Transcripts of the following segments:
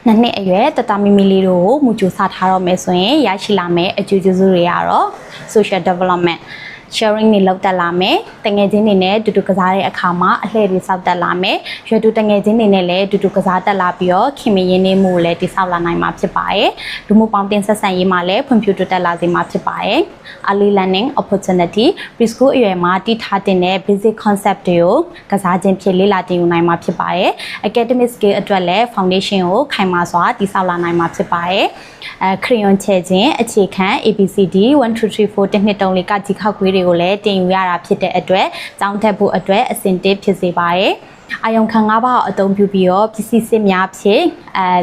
နှစ်အရွယ်တတမီမီလေးတို့ကိုမူကြိုစထားတော့မယ်ဆိုရင်ရရှိလာမယ့်အကျိုးကျေးဇူးတွေကတော့ social development sharing တွေလောက်တက်လာမယ်တငယ်ချင်းတွေနဲ့တူတူကစားတဲ့အခါမှာအလှည့်တွေစောက်တက်လာမယ်ရွယ်တူတငယ်ချင်းတွေနဲ့လည်းတူတူကစားတက်လာပြီးတော့ခင်မင်းရင်းနှီးမှုကိုလည်းတိဆောက်လာနိုင်မှာဖြစ်ပါတယ်လူမှုပေါင်းတင်ဆက်ဆံရေးမှာလည်းဖွံ့ဖြိုးတိုးတက်လာစေမှာဖြစ်ပါတယ် early learning opportunity preschool အရွယ်မှာတည်ထားတဲ့ basic concept တွေကိုကစားခြင်းဖြစ်လေ့လာတင်ယူနိုင်မှာဖြစ်ပါတယ် academic skill အတွက်လည်း foundation ကိုခိုင်မာစွာတိဆောက်လာနိုင်မှာဖြစ်ပါတယ်ခရီယွန်ချဲခြင်းအခြေခံ ABCD 1 2 3 4 1 2 3 4ကကြီးခောက်ခွေးတွေကိုလည်းတင်ယူရတာဖြစ်တဲ့အတွက်ကျောင်းတက်ဖို့အတွက်အဆင်သင့်ဖြစ်စေပါတယ်အာယုံခံ၅ပါးအသုံးပြုပြီးတော့ပစ္စည်းစစ်များဖြစ်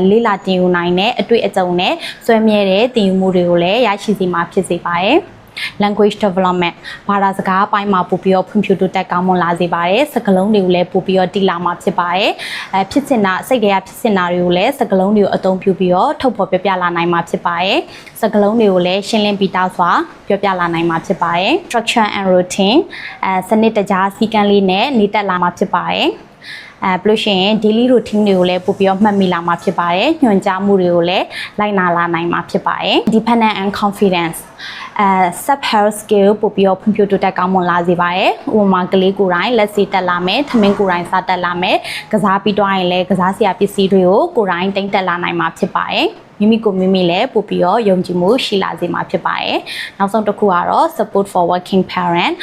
လေးလာတင်ယူနိုင်တဲ့အတွေ့အကြုံနဲ့ဆွဲမြဲတဲ့တင်ယူမှုတွေကိုလည်းရရှိစေမှာဖြစ်စေပါတယ် language development ဘာသာစကားအပိုင်းမှာပို့ပြီးတော့ဖွံ့ဖြိုးတိုးတက်ကောင်းမွန်လာစေပါတယ်စကားလုံးတွေကိုလည်းပို့ပြီးတော့တည်လာမှာဖြစ်ပါတယ်ဖြစ်စင်တာစိတ်တရားဖြစ်စင်တာတွေကိုလည်းစကားလုံးတွေကိုအသုံးပြုပြီးတော့ထုတ်ဖော်ပြပြလာနိုင်မှာဖြစ်ပါတယ်စကားလုံးတွေကိုလည်းရှင်းလင်းပြီးသားစွာပြောပြလာနိုင်မှာဖြစ်ပါတယ် structure and routine စနစ်တကျစည်းကမ်းလေးနဲ့နေတက်လာမှာဖြစ်ပါတယ်ပြီးလို့ရှိရင် daily routine တွေကိုလည်းပို့ပြီးတော့မှတ်မိလာမှာဖြစ်ပါတယ်ညွှန်ကြားမှုတွေကိုလည်းလိုက်နာလာနိုင်မှာဖြစ်ပါတယ် dependent and confidence self help skill ပို့ပြီးတော့ဖွံ့ဖြိုးတိုးတက်ကောင်းမွန်လာစေပါတယ်ဥပမာကလေးကိုယ်တိုင်လက်စီတက်လာမယ်ထမင်းကိုယ်တိုင်စားတက်လာမယ်ကစားပြီးတော့ရင်လည်းကစားစရာပစ္စည်းတွေကိုကိုယ်တိုင်တင်တက်လာနိုင်မှာဖြစ်ပါတယ်မိမိကိုမိမိလည်းပို့ပြီးတော့ယုံကြည်မှုရှိလာစေမှာဖြစ်ပါတယ်နောက်ဆုံးတစ်ခုကတော့ support for working parent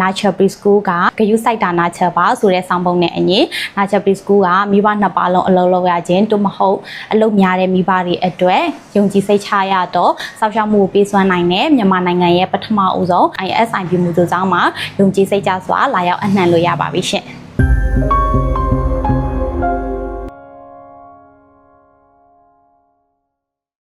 nurture preschool ကဂရုစိုက်တာ nurture ပါဆိုတဲ့ဆောင်းပုံနဲ့အညီ nurture preschool ကမိဘနှစ်ပါးလုံးအလုပ်လုပ်ရခြင်းတို့မဟုတ်အလုပ်များတဲ့မိဘတွေအတွက်ယုံကြည်စိတ်ချရတော့စောင့်ရှောက်မှုကိုပေးစွမ်းနိုင်တဲ့မြန်မာနိုင်ငံရဲ့ပထမဦးဆုံး ISIP မှုစုဆောင်မှာယုံကြည်စိတ်ချစွာလာရောက်အနှံလို့ရပါပြီရှင်